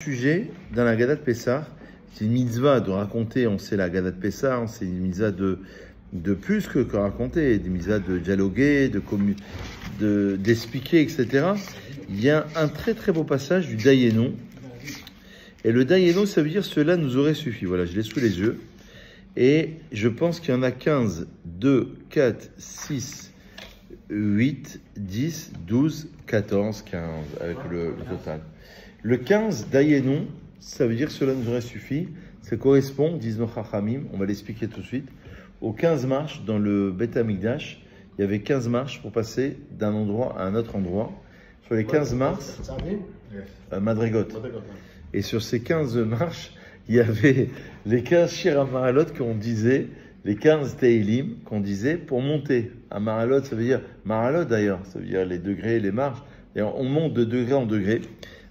Sujet dans la Haggadah de Pessah, c'est une mitzvah de raconter, on sait la Haggadah de Pessah, c'est une mitzvah de plus que raconter, des mitzvahs de dialoguer, d'expliquer, etc. Il y a un très très beau passage du Dayenu, et le Dayenu, ça veut dire cela nous aurait suffi. Voilà, je l'ai sous les yeux, et je pense qu'il y en a 15, 2, 4, 6, 8, 10, 12, 14, 15, avec le total. Le 15, Dayenu, ça veut dire cela nous aurait suffi. Ça correspond, disent nos Chachamim, on va l'expliquer tout de suite, aux 15 marches dans le Beth Amikdash. Il y avait 15 marches pour passer d'un endroit à un autre endroit. Sur les 15 marches, Madrigot. Et sur ces 15 marches, il y avait les 15 Shir HaMa'alot qu'on disait, les 15 Teilim qu'on disait pour monter. À Ma'alot, ça veut dire, Ma'alot d'ailleurs, ça veut dire les degrés, les marches. Et on monte de degré en degré.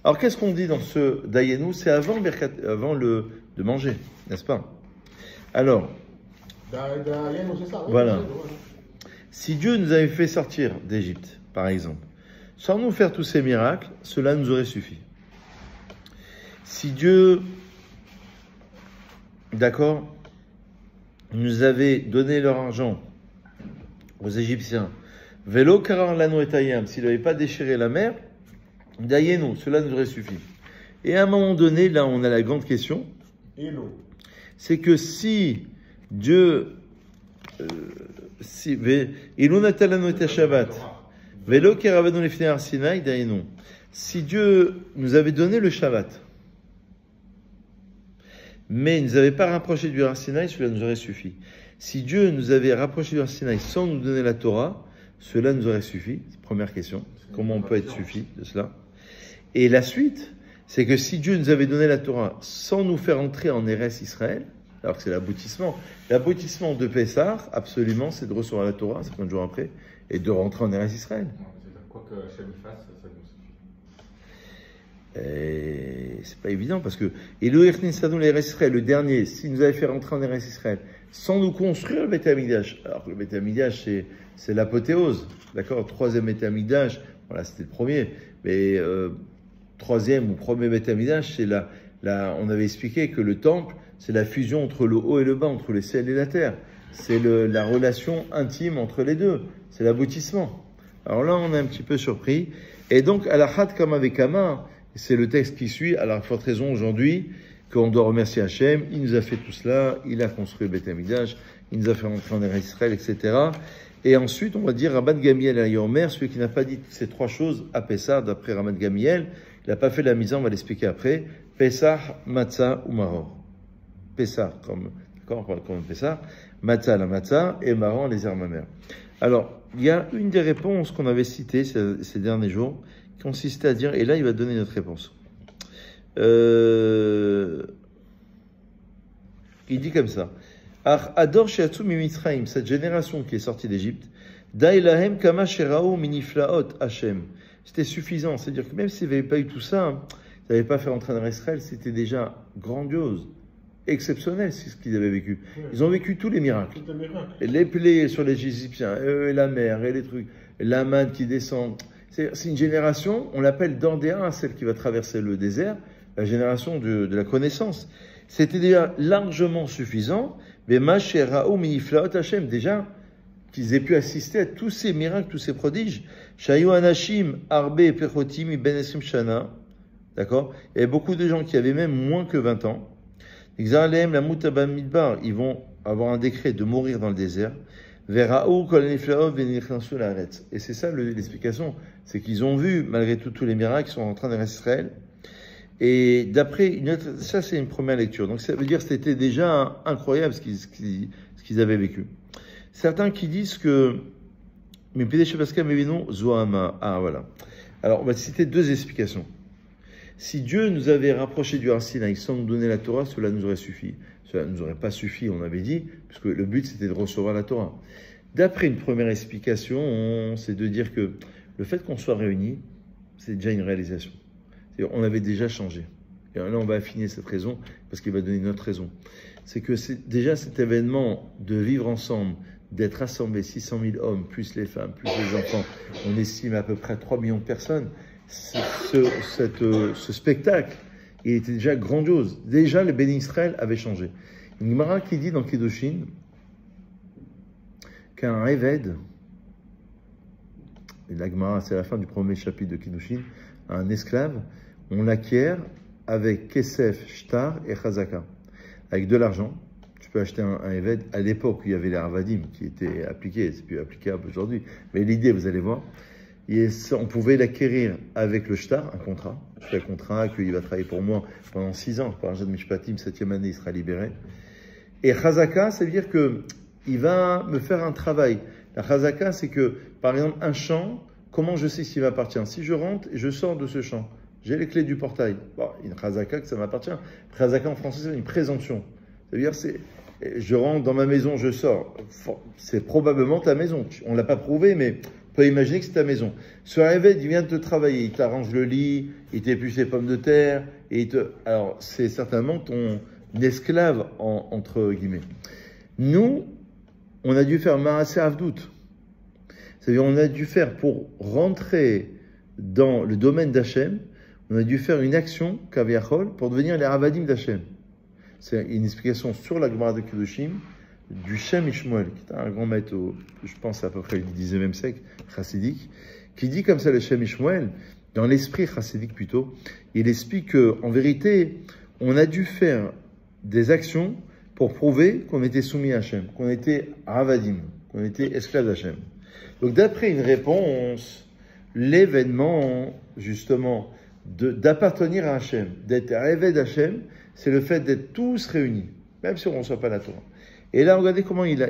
Alors, qu'est-ce qu'on dit dans ce Dayenu? C'est avant de manger, n'est-ce pas? Alors, voilà. Si Dieu nous avait fait sortir d'Égypte, par exemple, sans nous faire tous ces miracles, cela nous aurait suffi. Si Dieu, d'accord, nous avait donné leur argent aux Égyptiens, Velo karar lanu et hayam, s'il n'avait pas déchiré la mer, Dayenu, cela nous aurait suffi. Et à un moment donné, là, on a la grande question. C'est que si Dieu, si Dieu nous avait donné le Shabbat, mais il ne nous avait pas rapproché du Har Sinaï, cela nous aurait suffi. Si Dieu nous avait rapproché du Har Sinaï sans nous donner la Torah, cela nous aurait suffi. Première question. Comment on peut être suffi de cela? Et la suite, c'est que si Dieu nous avait donné la Torah sans nous faire entrer en Eretz Israël, alors que c'est l'aboutissement de Pessah, absolument, c'est de recevoir la Torah 50 jours après et de rentrer en Eretz Israël. Quoi que Hachem fasse, ça nous suffit. Et c'est pas évident parce que Elohim Nisadon l'Eretz Israël, le dernier, s'il nous avait fait rentrer en Eretz Israël sans nous construire le Beth Amikdash, alors que le Beth Amikdash c'est l'apothéose, d'accord, troisième Beth Amikdash, voilà, c'était le premier, mais troisième ou premier Beth Amikdash, c'est on avait expliqué que le temple, c'est la fusion entre le haut et le bas, entre le ciel et la terre. C'est la relation intime entre les deux. C'est l'aboutissement. Alors là, on est un petit peu surpris. Et donc, à la Chat Kama Vekama, c'est le texte qui suit, à la forte raison aujourd'hui, qu'on doit remercier Hachem. Il nous a fait tout cela. Il a construit le Beth Amikdash. Il nous a fait rentrer en Eretz Israël, etc. Et ensuite, on va dire Rabban Gamiel à Yomer, celui qui n'a pas dit ces trois choses à Pessah, d'après Rabban Gamiel. Il n'a pas fait la mise en, on va l'expliquer après. Pessah, Matzah ou Maror. Pessah, comme Pessah, Matzah la Matzah, et Maror les herbes mamères. Alors, il y a une des réponses qu'on avait citées ces derniers jours, qui consistait à dire, et là il va donner notre réponse. Il dit comme ça. Ador she'atzu mimitzraim, cette génération qui est sortie d'Égypte, da'ilahem kama sherao miniflaot Hashem. C'était suffisant, c'est-à-dire que même s'il n'y avait pas eu tout ça, ils n'avaient pas fait rentrer en Israël, c'était déjà grandiose, exceptionnel, c'est ce qu'ils avaient vécu. Ils ont vécu tous les miracles. Les plaies sur les Égyptiens, et la mer, et les trucs, la manne qui descend. C'est une génération, on l'appelle d'Andéa, celle qui va traverser le désert, la génération de la connaissance. C'était déjà largement suffisant, mais Masherao miniflaot Hashem, déjà, qu'ils aient pu assister à tous ces miracles, tous ces prodiges. Shayu Anashim, Arbe, Pechotim, Ben Esrim Shana. D'accord? Il y avait beaucoup de gens qui avaient même moins que 20 ans. Ils vont avoir un décret de mourir dans le désert. Et c'est ça l'explication. C'est qu'ils ont vu, malgré tout, tous les miracles qui sont en train de rester Israël. Et d'après ça c'est une première lecture. Donc ça veut dire que c'était déjà incroyable ce qu'ils avaient vécu. Certains qui disent que ah voilà. Alors on va citer deux explications. Si Dieu nous avait rapproché du Har Sinaï sans nous donner la Torah, cela nous aurait suffi. Cela ne nous aurait pas suffi, on avait dit, puisque le but c'était de recevoir la Torah. D'après une première explication, c'est de dire que le fait qu'on soit réunis, c'est déjà une réalisation. On avait déjà changé. Et là, on va affiner cette raison, parce qu'il va donner une autre raison. C'est que c'est déjà cet événement de vivre ensemble, d'être rassemblés 600 000 hommes, plus les femmes, plus les enfants, on estime à peu près 3 millions de personnes. Ce spectacle, il était déjà grandiose. Déjà, les bénis Israël avaient changé. Une Gemara qui dit dans Kiddushin qu'un Eved, et la Gemara, c'est la fin du premier chapitre de Kiddushin, un esclave, on l'acquiert avec Kesef, Shtar et Chazaka. Avec de l'argent, tu peux acheter un Eved. À l'époque, il y avait les Arvadim qui étaient appliqués, c'est plus applicable aujourd'hui. Mais l'idée, vous allez voir, on pouvait l'acquérir avec le Shtar, un contrat. Je fais un contrat qu'il va travailler pour moi pendant 6 ans. Par Jad Mishpatim, 7e année, il sera libéré. Et Chazaka, ça veut dire qu'il va me faire un travail. La Chazaka, c'est que, par exemple, un champ, comment je sais s'il m'appartient? Si je rentre et je sors de ce champ, j'ai les clés du portail. Bon, une Chazaka que ça m'appartient. Chazaka en français, c'est une présomption. C'est-à-dire, je rentre dans ma maison, je sors. C'est probablement ta maison. On ne l'a pas prouvé, mais on peut imaginer que c'est ta maison. Sur un Eved, il vient de te travailler. Il t'arrange le lit, il t'épluche les pommes de terre. Alors, c'est certainement ton esclave, entre guillemets. Nous, on a dû faire Maaseh Avdout. C'est-à-dire, on a dû faire, pour rentrer dans le domaine d'Hachem, on a dû faire une action, Kaviachol, pour devenir les Avadim d'Hachem. C'est une explication sur la Gemara de Kedoshim du Shem Ishmuel, qui est un grand maître, je pense à peu près du 19e siècle, chassidique, qui dit comme ça le Shem Ishmuel, dans l'esprit chassidique plutôt, il explique qu'en vérité, on a dû faire des actions pour prouver qu'on était soumis à Hachem, qu'on était Avadim, qu'on était esclave d'Hachem. Donc d'après une réponse, l'événement, justement, d'appartenir à Hachem, d'être rêvé d'Hachem, c'est le fait d'être tous réunis, même si on ne reçoit pas la Torah. Et là, regardez comment il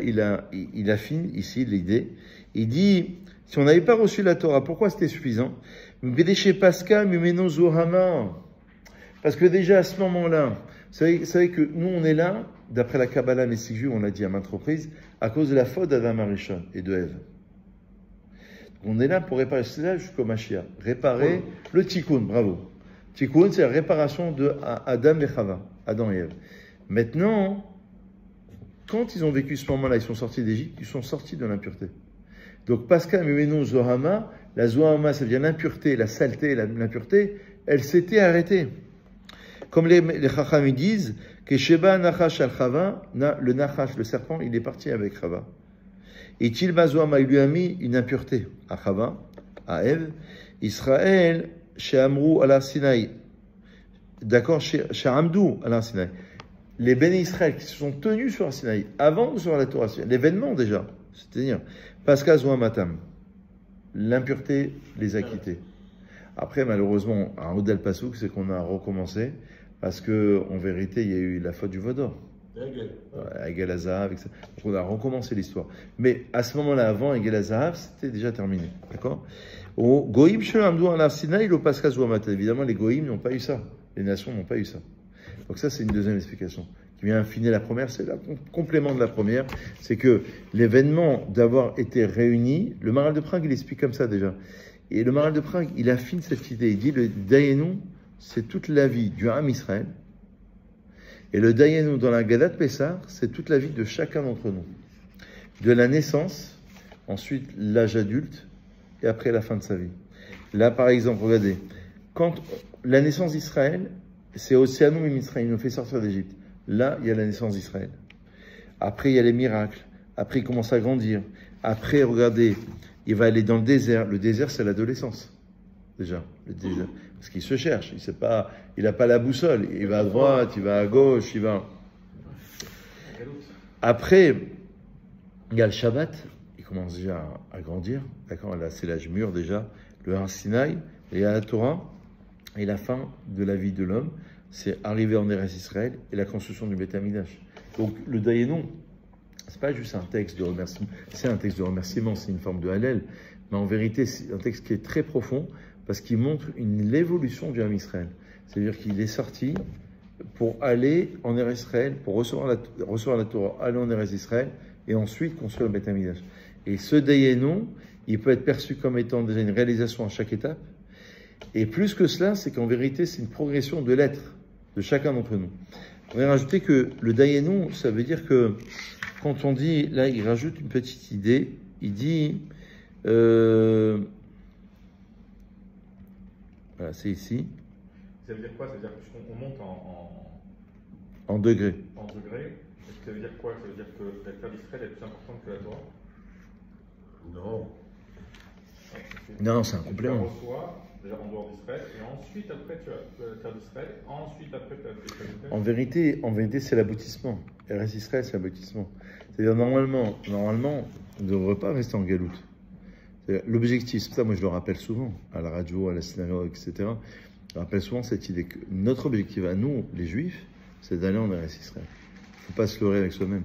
affine ici l'idée. Il dit, si on n'avait pas reçu la Torah, pourquoi c'était suffisant? Parce que déjà à ce moment-là, vous savez que nous on est là, d'après la Kabbalah Nesigu, on l'a dit à maintes reprises, à cause de la faute d'Adam Arishon et de Ève. On est là pour réparer cela jusqu'au Mashiach. Réparer le Tikkun, bravo. Tikkun, c'est la réparation de Adam et Chava, Adam et Ève. Maintenant, quand ils ont vécu ce moment-là, ils sont sortis d'Égypte, ils sont sortis de l'impureté. Donc, Pascal Mimeno Zohama, la Zohama, ça veut dire l'impureté, la saleté, l'impureté, elle s'était arrêtée. Comme les Chacham disent, que Sheba Nachash al Chava, le Nachash, le serpent, il est parti avec Chava. Et Tilba Zohama, il lui a mis une impureté à Chava, à Ève. Israël, chez Amrou al Sinaï. D'accord, chez Amdou al Sinaï. Les bénis Israël qui se sont tenus sur Sinaï avant de recevoir la Torah, l'événement déjà, c'est-à-dire Pascal Zohamatam, l'impureté les a quittés. Après, malheureusement, un Odel Pasouk, c'est qu'on a recommencé parce que, en vérité, il y a eu la faute du Vaudor. Egel Azahav, etc. Donc on a recommencé l'histoire. Mais à ce moment-là, avant Egel Azahav, c'était déjà terminé. D'accord? Au Goïm Shel Amdou al Sinaï, le Pascal Zohamatam. Évidemment, les Goïm n'ont pas eu ça. Les nations n'ont pas eu ça. Donc ça, c'est une deuxième explication qui vient affiner la première. C'est le complément de la première. C'est que l'événement d'avoir été réuni, le Maral de Prague, il explique comme ça déjà. Et le Maral de Prague, il affine cette idée. Il dit, le Dayenu, c'est toute la vie du Ham Israël. Et le Dayenu dans la Gadat Pessah, c'est toute la vie de chacun d'entre nous. De la naissance, ensuite l'âge adulte, et après la fin de sa vie. Là, par exemple, regardez, quand la naissance d'Israël, c'est Océanou et Mitzrayim, il nous fait sortir d'Égypte. Là, il y a la naissance d'Israël. Après, il y a les miracles. Après, il commence à grandir. Après, regardez, il va aller dans le désert. Le désert, c'est l'adolescence. Déjà, le désert. Parce qu'il se cherche. Il n'a pas la boussole. Il va à droite, il va à gauche, il va... Après, il y a le Shabbat. Il commence déjà à grandir. D'accord? Là, c'est l'âge mûr déjà. Le Har Sinaï. Et il y a la Torah. Et la fin de la vie de l'homme, c'est arriver en Eretz Israël et la construction du Beth Amikdash. Donc le Dayanon, c'est pas juste un texte de remerciement, c'est un texte de remerciement, c'est une forme de Hallel, mais en vérité c'est un texte qui est très profond parce qu'il montre l'évolution du Ham Israël. C'est-à-dire qu'il est sorti pour aller en Eretz Israël, pour recevoir la Torah, aller en Eretz Israël et ensuite construire le Beth Amikdash. Et ce Dayanon, il peut être perçu comme étant déjà une réalisation à chaque étape. Et plus que cela, c'est qu'en vérité, c'est une progression de l'être de chacun d'entre nous. On va rajouter que le Dayanon, ça veut dire que quand on dit, là, il rajoute une petite idée, il dit, voilà, c'est ici, Ça veut dire quoi? Ça veut dire qu'on monte en degrés. En degrés. Ça veut dire quoi? Ça veut dire que la terre d'Israël est plus importante que la Torah? Non. Non, c'est un complément. Tu la reçois déjà en dehors d'Israël, et ensuite après tu as la terre d'Israël, ensuite après tu as la En vérité, c'est l'aboutissement. Eretz Israël, c'est l'aboutissement. C'est-à-dire, normalement, on ne devrait pas rester en galoute. L'objectif, c'est ça, moi je le rappelle souvent, à la radio, à la synagogue, etc. Je rappelle souvent cette idée que notre objectif à nous, les Juifs, c'est d'aller en Eretz Israël. Il ne faut pas se leurrer avec soi-même.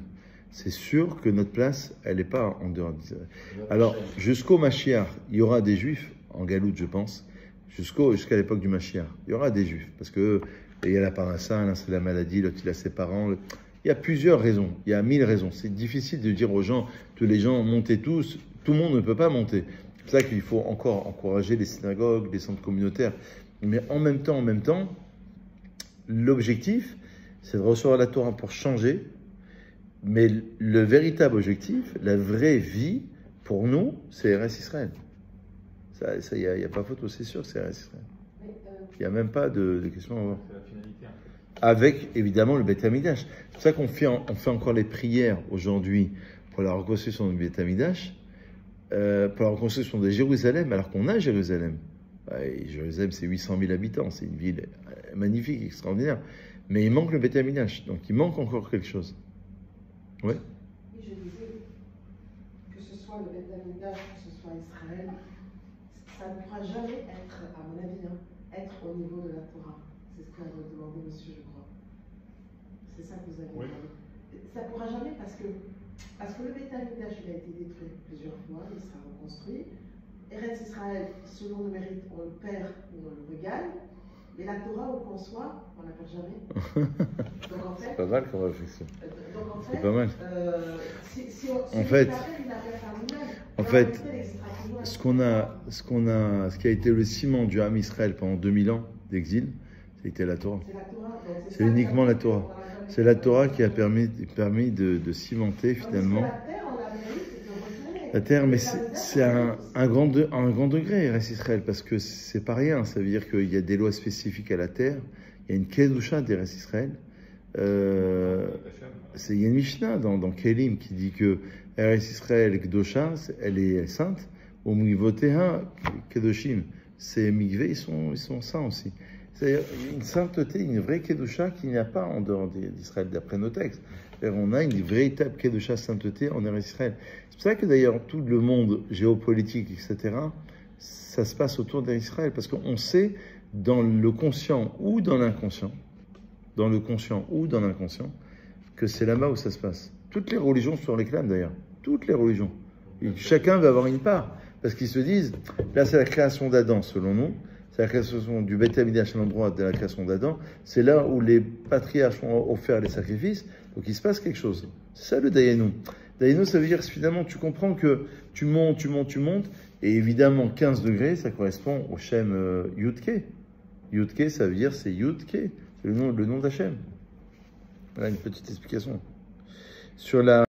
C'est sûr que notre place, elle n'est pas en dehors d'Israël. Alors, jusqu'au Mashiach, il y aura des Juifs en galoute, je pense, jusqu'à l'époque du Mashiach. Il y aura des Juifs, parce que il y a la parnassa, l'un c'est la maladie, l'autre il a ses parents. Il y a plusieurs raisons, il y a 1000 raisons. C'est difficile de dire aux gens que les gens montez tous, tout le monde ne peut pas monter. C'est pour ça qu'il faut encore encourager les synagogues, les centres communautaires. Mais en même temps, l'objectif, c'est de recevoir la Torah pour changer. Mais le véritable objectif, la vraie vie, pour nous, c'est Eretz Israël. Ça, il n'y a pas photo, c'est sûr, c'est Eretz Israël. Il n'y a même pas de question à avoir. C'est la finalité. Avec, évidemment, le Beth Amikdash. C'est pour ça qu'on fait encore les prières aujourd'hui pour la reconstruction du Beth Amikdash, pour la reconstruction de Jérusalem, alors qu'on a Jérusalem. Et Jérusalem, c'est 800 000 habitants, c'est une ville magnifique, extraordinaire. Mais il manque le Beth Amikdash, donc il manque encore quelque chose. Oui. Oui, je disais que ce soit le Beth Amikdash, que ce soit Israël, ça ne pourra jamais être, à mon avis, être au niveau de la Torah. C'est ce qu'a demandé monsieur, je crois. C'est ça que vous avez demandé. Ça ne pourra jamais parce que le Beth Amikdash, il a été détruit plusieurs fois, il sera reconstruit. Eretz Israël, selon le mérite, on le perd ou on le regagne. Mais la Torah, on le conçoit, on ne la perd jamais. Donc en fait, c'est pas mal comme réflexion. Donc en fait, c'est pas mal. En fait, ce qui a été le ciment du Ham Israël pendant 2000 ans d'exil, c'était la Torah. C'est uniquement la Torah. C'est la Torah qui a permis de cimenter finalement la terre, mais c'est un grand degré, Eretz Israël, parce que c'est pas rien. Ça veut dire qu'il y a des lois spécifiques à la terre. Il y a une kedusha d'Eretz Israël. Il y a une Mishnah dans Kelim qui dit que Eretz Israël kedusha, elle est sainte. Au Mikvoteha kedoshim, ces mikveh, ils sont saints aussi. C'est-à-dire une sainteté, une vraie kedusha qu'il n'y a pas en dehors d'Israël, d'après nos textes. On a une véritable kedusha, sainteté en Eretz Israël. C'est pour ça que d'ailleurs tout le monde géopolitique, etc., ça se passe autour d'Israël, parce qu'on sait dans le conscient ou dans l'inconscient, que c'est là-bas où ça se passe. Toutes les religions se réclament d'ailleurs, toutes les religions. Et chacun va avoir une part, parce qu'ils se disent, là c'est la création d'Adam selon nous, c'est la création du Beth Amikdash à l'endroit de la création d'Adam, c'est là où les patriarches ont offert les sacrifices, donc il se passe quelque chose. C'est ça le Dayenu. Dayenu, ça veut dire finalement, tu comprends que tu montes, et évidemment 15 degrés, ça correspond au Shem Yudke. Yudke, ça veut dire c'est Yudke, c'est le nom d'Hachem. Voilà une petite explication. Sur la